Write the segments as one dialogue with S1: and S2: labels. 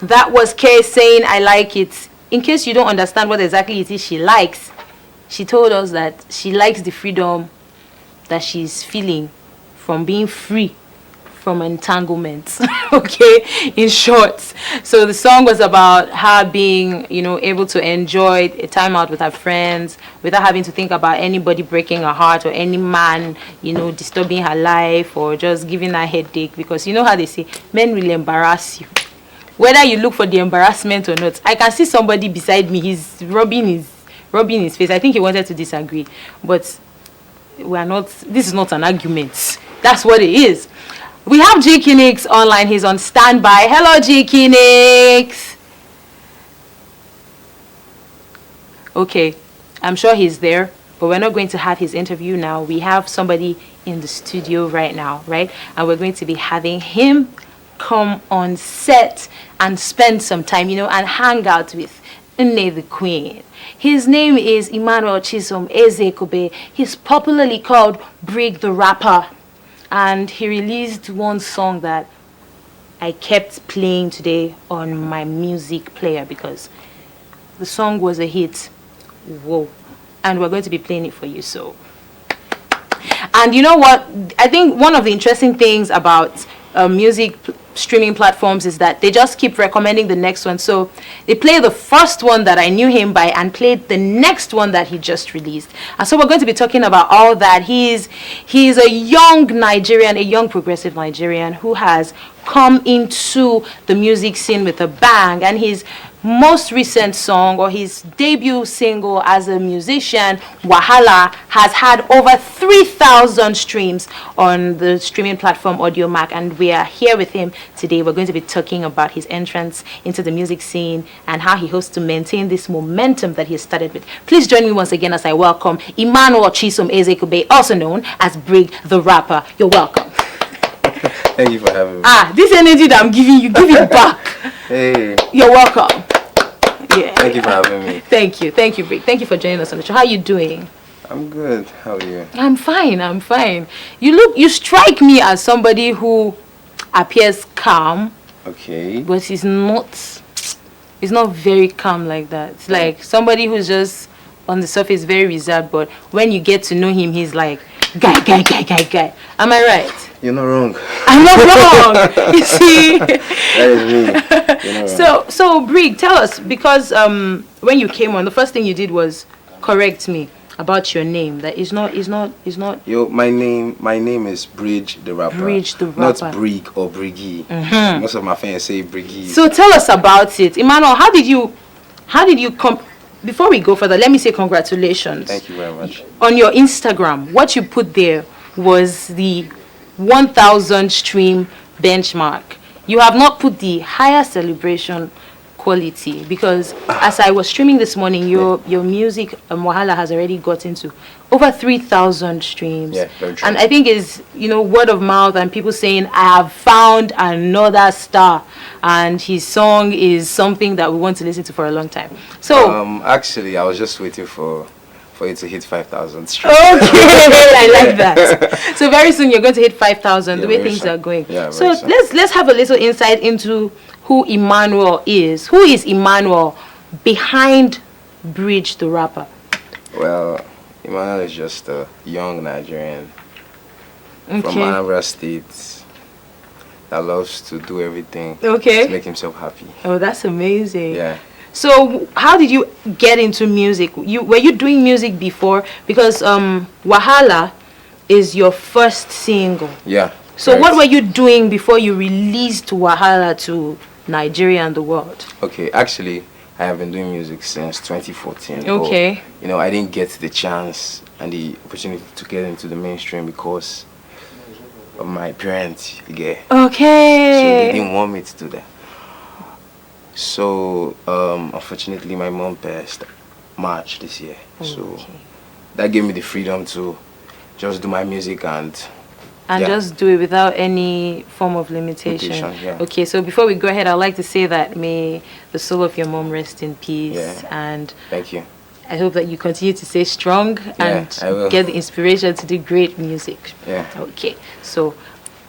S1: That was Kay saying, I like it. In case you don't understand what exactly it is she likes, she told us that she likes the freedom that she's feeling from being free from entanglements. Okay, in short. So the song was about her being, able to enjoy a time out with her friends without having to think about anybody breaking her heart or any man, disturbing her life or just giving her headache. Because you know how they say, men will embarrass you. Whether you look for the embarrassment or not. I can see somebody beside me, he's rubbing his face. I think he wanted to disagree. But this is not an argument. That's what it is. We have G Kinix online. He's on standby. Hello, G Kinix. Okay, I'm sure he's there, but we're not going to have his interview now. We have somebody in the studio right now, right? And we're going to be having him come on set and spend some time, and hang out with Nne the Queen. His name is Emmanuel Chisom Ezekobe. He's popularly called Brigge the Rapper. And he released one song that I kept playing today on my music player because the song was a hit. Whoa. And we're going to be playing it for you. So, and you know what? I think one of the interesting things about music streaming platforms is that they just keep recommending the next one. So they play the first one that I knew him by and played the next one that he just released. And so we're going to be talking about all that. He's a young Nigerian, a young progressive Nigerian who has come into the music scene with a bang, and his most recent song or his debut single as a musician, Wahala, has had over 3,000 streams on the streaming platform AudioMac, and we are here with him today. We're going to be talking about his entrance into the music scene and how he hopes to maintain this momentum that he has started with. Please join me once again as I welcome Emmanuel Chisom Ezekobe, also known as Brigge the Rapper. You're welcome.
S2: Thank you for having me.
S1: This energy that I'm giving you, give it back. Hey. You're welcome. Yeah.
S2: Thank you for having me.
S1: Thank you, Brigge. Thank you for joining us on the show. How are you doing?
S2: I'm good. How are you?
S1: I'm fine. You strike me as somebody who appears calm.
S2: Okay.
S1: But he's not very calm like that. It's like somebody who's just on the surface very reserved, but when you get to know him, he's like guy. Am I right?
S2: You're not wrong.
S1: I'm not wrong. You see?
S2: That is me. You're not wrong.
S1: So Brigge, tell us, because when you came on, the first thing you did was correct me about your name. That is not.
S2: Yo, my name is Brigge the Rapper.
S1: Brigge the Rapper.
S2: Not Brigge or Brigge.
S1: Mm-hmm.
S2: Most of my fans say Brigge.
S1: So tell us about it, Emmanuel. How did you come? Before we go further, let me say congratulations.
S2: Thank you very much.
S1: On your Instagram, what you put there was the 1,000 stream benchmark. You have not put the higher celebration quality, because as I was streaming this morning, your music Wahala has already gotten to over 3,000 streams.
S2: Yeah, very true.
S1: And I think is word of mouth and people saying, I have found another star, and his song is something that we want to listen to for a long time. So
S2: actually I was just waiting for it to hit 5,000 streams.
S1: Okay, I like that. So very soon you're going to hit 5,000. The way things are going.
S2: Yeah,
S1: so let's have a little insight into who Emmanuel is. Who is Emmanuel behind Brigge the Rapper?
S2: Well, Emmanuel is just a young Nigerian from Anambra State that loves to do everything to make himself happy.
S1: Oh, that's amazing.
S2: Yeah.
S1: So how did you get into music? Were you doing music before? Because Wahala is your first single.
S2: Yeah.
S1: So what were you doing before you released Wahala to Nigeria and the world?
S2: Okay, actually, I have been doing music since 2014.
S1: Okay.
S2: But, I didn't get the chance and the opportunity to get into the mainstream because of my parents. Okay.
S1: Okay.
S2: So they didn't want me to do that. So, unfortunately, my mom passed March this year. Okay. So that gave me the freedom to just do my music and
S1: just do it without any form of limitation.
S2: Yeah.
S1: Okay, so before we go ahead, I'd like to say that may the soul of your mom rest in peace.
S2: Yeah.
S1: And
S2: thank you.
S1: I hope that you continue to stay strong and get the inspiration to do great music.
S2: Yeah.
S1: Okay, so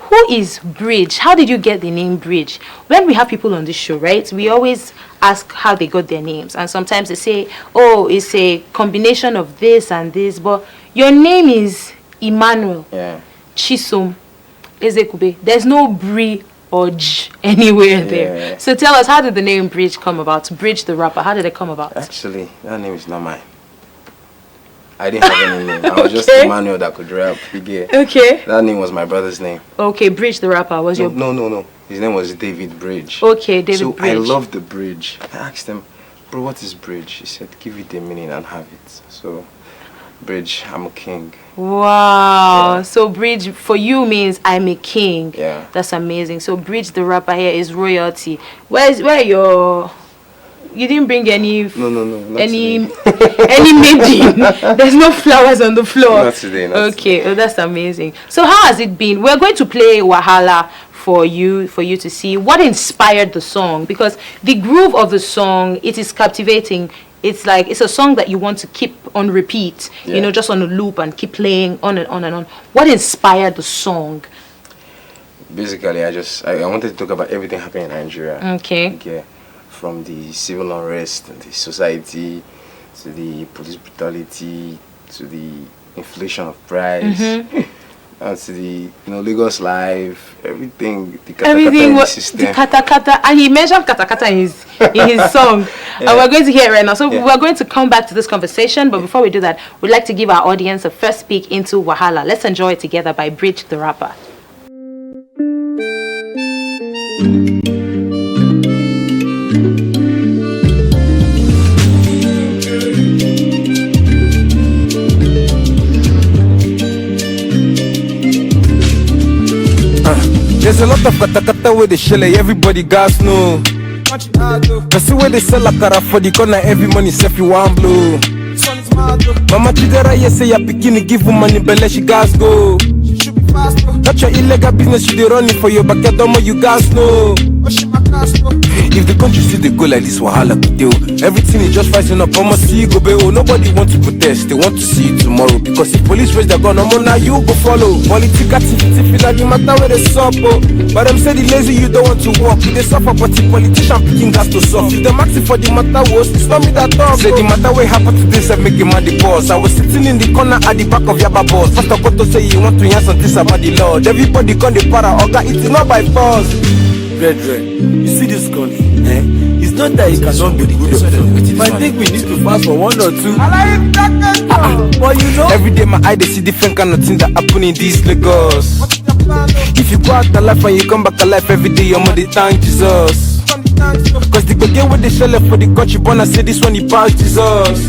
S1: who is Brigge? How did you get the name Brigge? When we have people on this show, right, we always ask how they got their names. And sometimes they say, oh, it's a combination of this and this. But your name is Emmanuel.
S2: Yeah.
S1: Chisom Ezekube. There's no Bri or J anywhere there. So tell us, how did the name Brigge come about? Brigge the rapper, how did it come about?
S2: Actually, that name is not mine. I didn't have any name. I was just Emmanuel that could rap.
S1: Okay.
S2: That name was my brother's name.
S1: Okay, Brigge the rapper was your...
S2: No. His name was David Brigge.
S1: Okay, David
S2: so
S1: Brigge.
S2: I love the bridge. I asked him, bro, what is bridge? He said, give it a meaning and have it. So, Brigge, I'm a king.
S1: Wow. Yeah. So Brigge for you means I'm a king.
S2: Yeah.
S1: That's amazing. So Brigge the rapper here is royalty. Where your... You didn't bring any...
S2: No.
S1: Any maiden. There's no flowers on the floor.
S2: Not today.
S1: Okay. Oh, that's amazing. So how has it been? We're going to play Wahala for you to see what inspired the song, because the groove of the song, it is captivating. It's like it's a song that you want to keep on repeat, you know, just on a loop and keep playing on and on and on. What inspired the song?
S2: Basically, I wanted to talk about everything happening in Nigeria.
S1: Okay.
S2: From the civil unrest and the society to the police brutality to the inflation of price. And to the Lagos life, everything, the kata in the system.
S1: The kata, and he mentioned kata in his song. And we're going to hear it right now. So we're going to come back to this conversation, but before we do that, we'd like to give our audience a first peek into Wahala. Let's enjoy it together by Brigge the rapper.
S3: There's a lot of kata with the shell, everybody gas no. That's the way they sell a cara for the corner, every money self you want blow. Mama Chidera, yes, say you're picking, give you money, but she gas go. That's your illegal business, you dey running for your backyard, you gas no. If the country see the go like this, Wahala could deal. Everything is just rising up, I'ma see you go bail. Nobody want to protest, they want to see you tomorrow. Because if police raise their gun, now you go follow. Political activity, feel like the matter where they suffer. But them say the lazy, you don't want to walk. They suffer, but the politician picking gas to solve. If them asking for the matter was, it's not me that talk. Say the matter what happened to this, I make him the boss. I was sitting in the corner at the back of Yaba boss. First of all, to say you want to hear something about the Lord. Everybody come the para, okay, it is not by force.
S4: Brethren, you see this country, it's not that it cannot be good. I think we need to fast for 1 or 2. But you know,
S3: every day my eye they see different kind of things that happen in this Lagos. If you go out alive and you come back alive every day, your money thank Jesus. Cause the go get with the shell for the country, born I say this one he pass Jesus.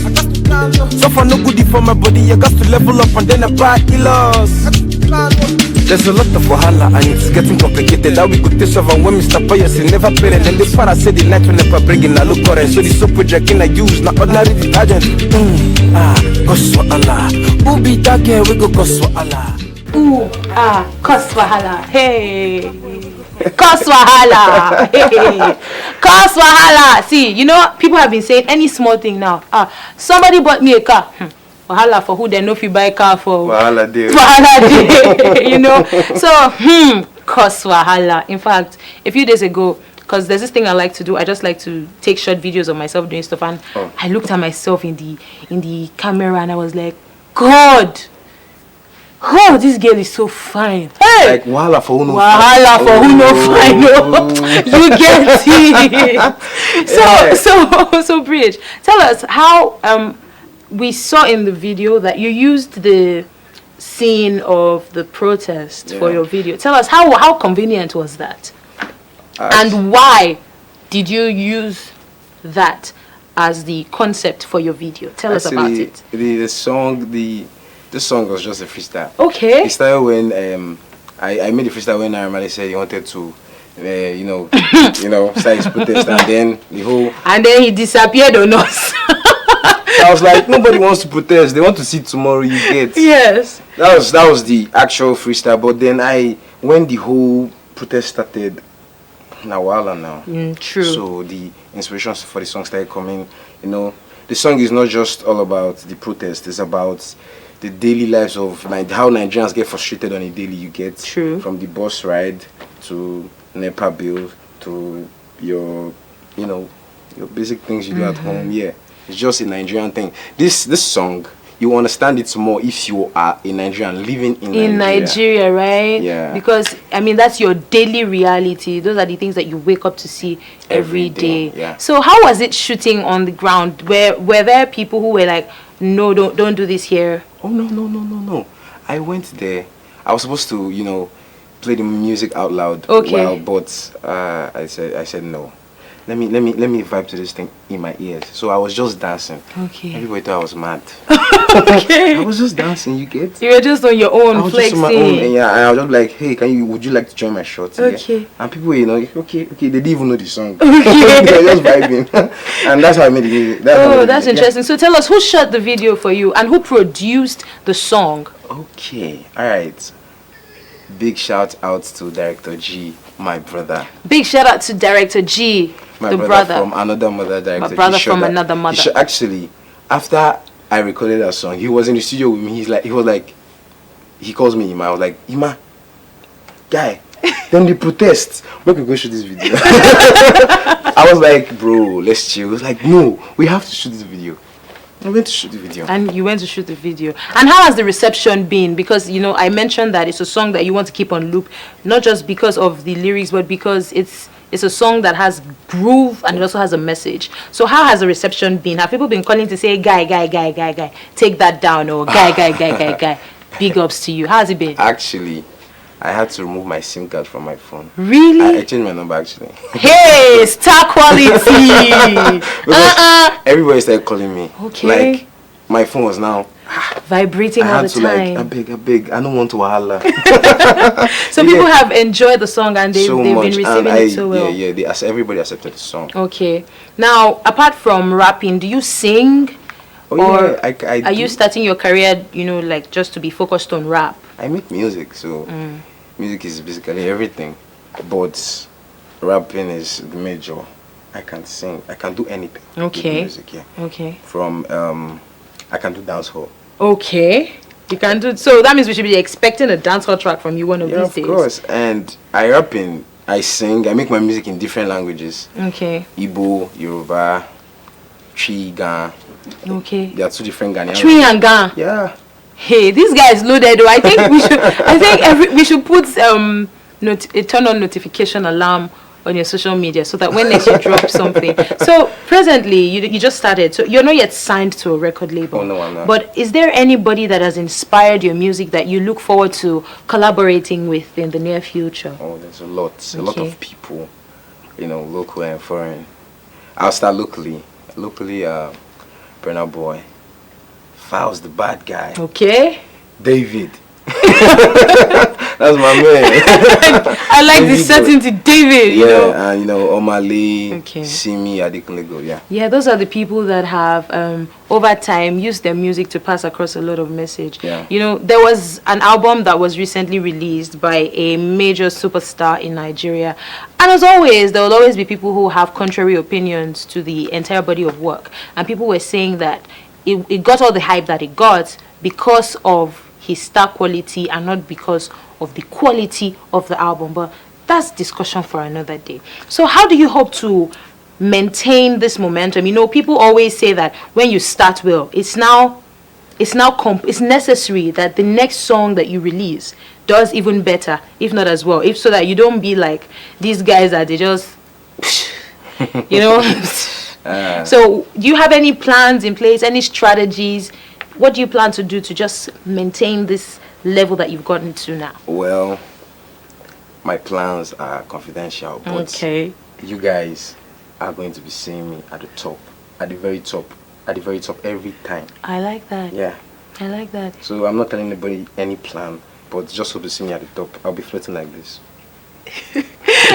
S3: Suffer no goodie for my body, you got to level up and then I buy loss. There's a lot of wahala and it's getting complicated. How we could take over when Mr. Pius he never paid it. Then the para say the night when never bring in a look current. So the soap project in I use, not ordinary detergent. Cause wahala. Who be that girl we go cause wahala.
S1: Cause wahala. Hey. Cause wahala. Hey. Cause wahala. See, you know, people have been saying any small thing now. Somebody bought me a car. Wahala for who they know if you buy a car for.
S2: Wahala day.
S1: Wahala day. You know. So, cause wahala. In fact, a few days ago, because there's this thing I like to do. I just like to take short videos of myself doing stuff, and I looked at myself in the camera and I was like, God, oh, this girl is so fine. Hey!
S2: Like wahala for who no
S1: wahala for who no fine. You get it. So Brigge, tell us how we saw in the video that you used the scene of the protest for your video. Tell us how convenient was that? And why did you use that as the concept for your video? Tell us about it.
S2: This song was just a freestyle.
S1: Okay.
S2: It started when I made the freestyle when I normally said he wanted to start his protest, and then
S1: and then he disappeared on us.
S2: I was like, nobody wants to protest, they want to see tomorrow, you get.
S1: Yes.
S2: That was the actual freestyle, but then when the whole protest started, now.
S1: True.
S2: So the inspirations for the song started coming. The song is not just all about the protest, it's about the daily lives of how Nigerians get frustrated on a daily. You get
S1: True.
S2: from the bus ride to NEPA bill to your, your basic things you do at home. Yeah, it's just a Nigerian thing. This song, you understand it more if you are a Nigerian living in
S1: Nigeria, right?
S2: Yeah.
S1: Because I mean that's your daily reality. Those are the things that you wake up to see every day.
S2: Yeah.
S1: So how was it shooting on the ground? Were there people who were like, no, don't do this here?
S2: Oh no. I went there. I was supposed to, play the music out loud.
S1: Okay.
S2: But I said no. Let me vibe to this thing in my ears. So I was just dancing.
S1: Okay.
S2: Everybody thought I was mad.
S1: Okay.
S2: I was just dancing. You get?
S1: You were just on your own,
S2: I was
S1: flexing.
S2: just on my own, and yeah, and I was just like, hey, would you like to join my shot?
S1: Okay.
S2: Yeah? And people, okay, they didn't even know the song. They were just vibing, and that's how I made the music.
S1: That's interesting. So tell us, who shot the video for you and who produced the song?
S2: Okay, all right. Big shout out to Director G, my brother.
S1: Big shout out to Director G,
S2: My
S1: the
S2: brother from another mother director.
S1: My brother from another mother.
S2: Actually, after I recorded that song, he was in the studio with me. He calls me Ima. I was like, Ima, guy, then they protest. We can go shoot this video. I was like, bro, let's chill. He was like, no, we have to shoot this video. I went to shoot the video.
S1: And you went to shoot the video. And how has the reception been? Because, I mentioned that it's a song that you want to keep on loop, not just because of the lyrics, but because it's a song that has groove and it also has a message. So how has the reception been? Have people been calling to say, guy, take that down, or guy, big ups to you? How has it been?
S2: Actually, I had to remove my SIM card from my phone.
S1: Really?
S2: I changed my number actually.
S1: Hey, star quality.
S2: Everybody started calling me.
S1: Okay.
S2: Like, my phone was now
S1: vibrating all the time.
S2: I beg, I don't want to wahala.
S1: So people have enjoyed the song and they've been receiving it so well.
S2: Yeah, everybody accepted the song.
S1: Okay. Now, apart from rapping, do you sing?
S2: Oh, I
S1: are you starting your career, like just to be focused on rap?
S2: I make music, so music is basically everything. But rapping is the major. I can sing. I can do anything.
S1: Okay.
S2: With music, yeah.
S1: Okay.
S2: From I can do dancehall.
S1: Okay. You can do. So that means we should be expecting a dancehall track from you one of these days.
S2: Yeah, of course. And I sing. I make my music in different languages.
S1: Okay.
S2: Igbo, Yoruba, Twi, Gan.
S1: Okay.
S2: There are two different Ghanaian.
S1: Twi and Gan.
S2: Yeah.
S1: Hey, this guy is loaded. I think we should. We should put a turn on notification alarm on your social media so that when next you drop something. So presently you just started, so you're not yet signed to a record label.
S2: Oh no, I'm not.
S1: But is there anybody that has inspired your music that you look forward to collaborating with in the near future?
S2: Oh, there's a lot of people, local and foreign. I'll start locally, Burna Boy, Files the bad guy.
S1: Okay.
S2: David. That's my man.
S1: I like the certainty, David.
S2: Yeah, and Omale,
S1: Okay.
S2: Simi, Adekunlego, yeah.
S1: Yeah, those are the people that have over time used their music to pass across a lot of message.
S2: Yeah.
S1: There was an album that was recently released by a major superstar in Nigeria. And as always, there will always be people who have contrary opinions to the entire body of work. And people were saying that it got all the hype that it got because of his star quality and not because of the quality of the album. But that's discussion for another day. So how do you hope to maintain this momentum? People always say that when you start well, it's necessary that the next song that you release does even better, if not as well, so that you don't be like these guys that they just So do you have any plans in place, any strategies? What do you plan to do to just maintain this level that you've gotten to now?
S2: Well, my plans are confidential, but
S1: Okay.
S2: you guys are going to be seeing me at the top, at the very top every time.
S1: I like that.
S2: Yeah.
S1: I like that.
S2: So I'm not telling anybody any plan, but just hope to see me at the top. I'll be floating like this.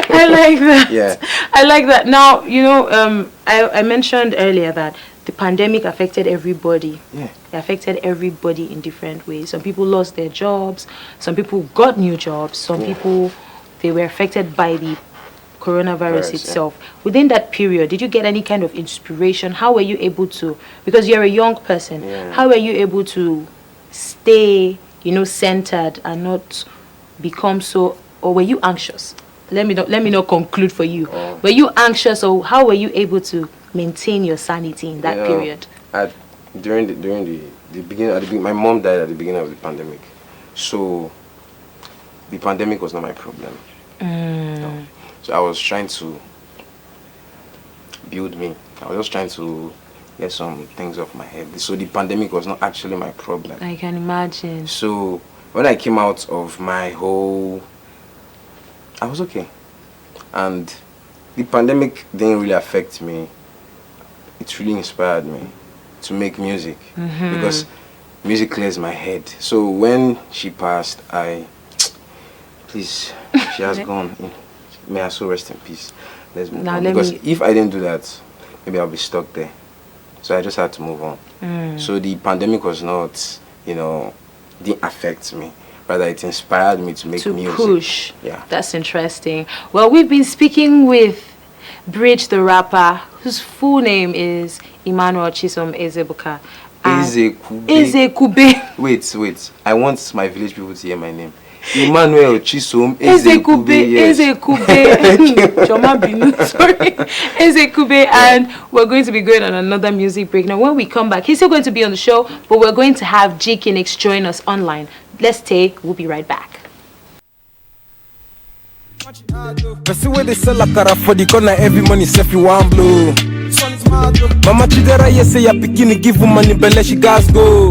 S1: I like that.
S2: Yeah.
S1: I like that. Now, I mentioned earlier that the pandemic affected everybody.
S2: Yeah.
S1: It affected everybody in different ways. Some people lost their jobs. Some people got new jobs. Some people, they were affected by the coronavirus itself. Within that period, did you get any kind of inspiration? How were you able to, because you're a young person, how were you able to stay, centered and not become so, or were you anxious? Let me not conclude for you. Were you anxious, or how were you able to maintain your sanity in that period?
S2: During the beginning, my mom died at the beginning of the pandemic, so the pandemic was not my problem. No. So I was trying to build me. I was just trying to get some things off my head. So the pandemic was not actually my problem.
S1: I can imagine.
S2: So when I came out of my whole, I was okay. And the pandemic didn't really affect me. It really inspired me to make music, because music clears my head. So when she passed, she has gone. May her soul rest in peace. Let's move on. Because if I didn't do that, maybe I'll be stuck there. So I just had to move on. So the pandemic was not, didn't affect me. Rather, it inspired me to make music. To push.
S1: Yeah. That's interesting. Well, we've been speaking with Brigge the rapper, whose full name is Emmanuel Chisom Ezebuka. Ezekube.
S2: Wait. I want my village people to hear my name. Emmanuel Chisom Ezekube.
S1: Ezekube, and we're going to be going on another music break. Now, when we come back, he's still going to be on the show, but we're going to have G-Kinix join us online. Let's stay. We'll be right back.
S3: Person where they sell akara for the corner every money self you want blow. Mama Chidera yes say ya pikin give you money belle she gas go.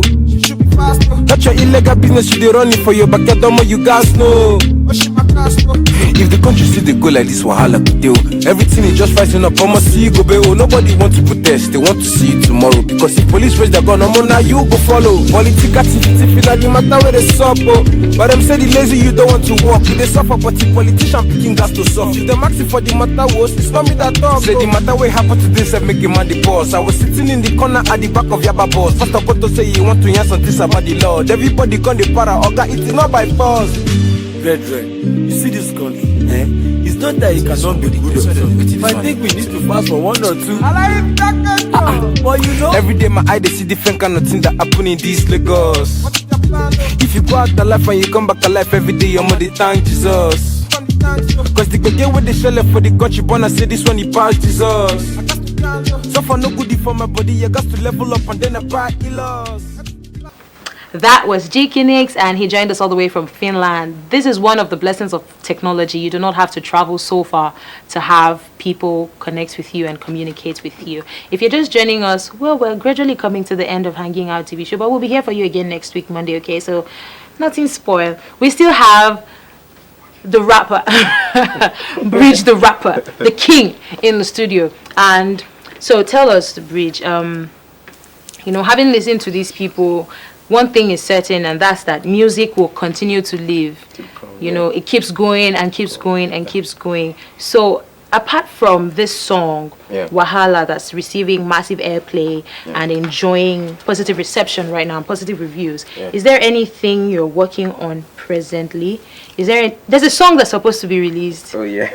S3: That's your illegal business you dey running for your backyard domo you gas know. If the country still dey go like this wahala go dey. Everything is just rising up, I'ma see you go be. Nobody want to protest, they want to see you tomorrow. Because if police raise their gun, now you go follow. Political activity feel like the matter where they suffer. But them say the lazy you don't want to walk. They suffer, but the politician picking gas to suffer. If them asking for the matter was, it's not me that talk. Say the matter what happened to this and make a man the boss. I was sitting in the corner at the back of Yaba boss. First of all to say you want to hear something about the Lord. Everybody gone the para, okay, it's not by force.
S4: Brethren, you see this country, it's not that it cannot be good or something. I think we need to fast for 1 or 2. But
S3: every day my eye they see different kind of things that happen in this Lagos. If you go out alive and you come back alive every day, you're more the thank Jesus. Cause the get with the shell for the country born, I say this one he passed Jesus. So for no goodie for my body, you got to level up and then I buy loss.
S1: That was G-Kinix, and he joined us all the way from Finland. This is one of the blessings of technology. You do not have to travel so far to have people connect with you and communicate with you. If you're just joining us, well, we're gradually coming to the end of Hanging Out TV show, but we'll be here for you again next week, Monday, okay? So nothing spoiled. We still have the rapper, Brigge the rapper, the king in the studio. And so tell us, Brigge, having listened to these people, one thing is certain, and that's that music will continue to live. It keeps going and keeps going and keeps going. So apart from this song, Wahala, that's receiving massive airplay and enjoying positive reception right now, positive reviews, is there anything you're working on presently? There's a song that's supposed to be released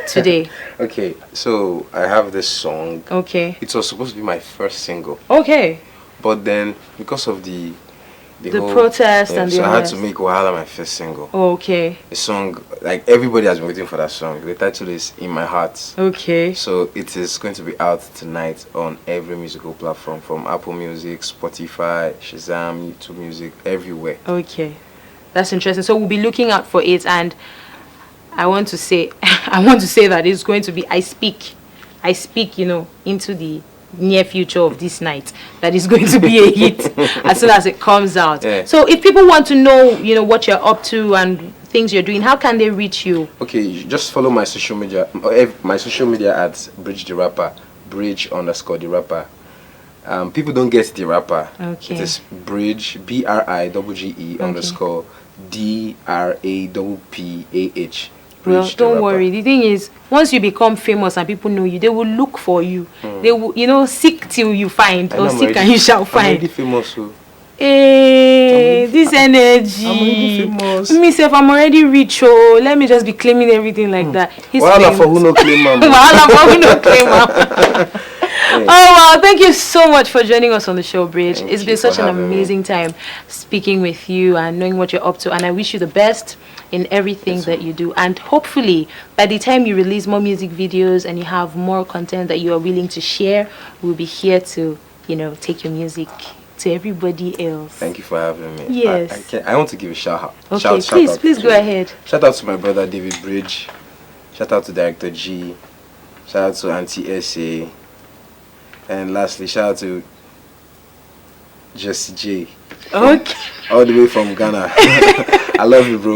S1: today.
S2: Okay, so I have this song.
S1: Okay.
S2: It was supposed to be my first single.
S1: Okay.
S2: But then, because of the whole
S1: protest and
S2: so I had to make Wahala my first single.
S1: Okay.
S2: The song, like everybody has been waiting for that song. The title is In My Heart.
S1: Okay.
S2: So it is going to be out tonight on every musical platform, from Apple Music, Spotify, Shazam, YouTube Music, everywhere.
S1: Okay. That's interesting. So we'll be looking out for it, and I want to say that it's going to be I speak, into the near future of this night, that is going to be a hit as soon as it comes out. So if people want to know what you're up to and things you're doing, how can they reach you?
S2: Okay, just follow my social media at Brigge the rapper, Brigge_the rapper. People don't get the rapper.
S1: Okay.
S2: It is Brigge, BRIGGE _ DRAPPAH.
S1: Well, don't worry. The thing is, once you become famous and people know you, they will look for you. They will, seek till you find, or seek and you shall find.
S2: I'm already famous, so.
S1: Hey, this energy.
S2: I'm already famous.
S1: Me self, I'm already rich. Oh, let me just be claiming everything like that.
S2: Wahala for who no claim, man.
S1: Wahala for who no claim, man. Oh wow, thank you so much for joining us on the show, Bridge.
S2: Thank
S1: It's
S2: you
S1: been
S2: for
S1: such an
S2: having me.
S1: amazing time speaking with you and knowing what you're up to. And I wish you the best in everything
S2: Yes,
S1: that
S2: ma'am.
S1: you do. And hopefully, by the time you release more music videos and you have more content that you are willing to share, we'll be here to, take your music to everybody else.
S2: Thank you for having me.
S1: Yes.
S2: I want to give a shout out.
S1: Okay,
S2: Shout
S1: please,
S2: out
S1: please
S2: to-
S1: go ahead.
S2: Shout out to my brother David Bridge. Shout out to Director G. Shout out to Auntie SA. And lastly, shout out to Jesse J.
S1: Okay.
S2: All the way from Ghana. I love you, bro.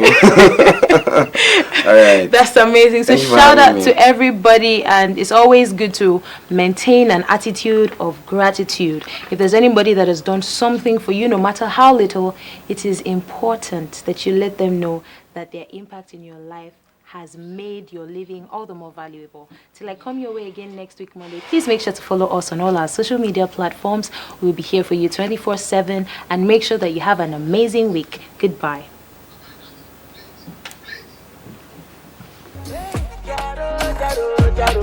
S2: All right.
S1: That's amazing. So
S2: Thank you for
S1: shout
S2: having
S1: out
S2: me.
S1: to everybody, and it's always good to maintain an attitude of gratitude. If there's anybody that has done something for you, no matter how little, it is important that you let them know that their impact in your life has made your living all the more valuable. Till I come your way again next week, Monday, please make sure to follow us on all our social media platforms. We'll be here for you 24/7, and make sure that you have an amazing week. Goodbye.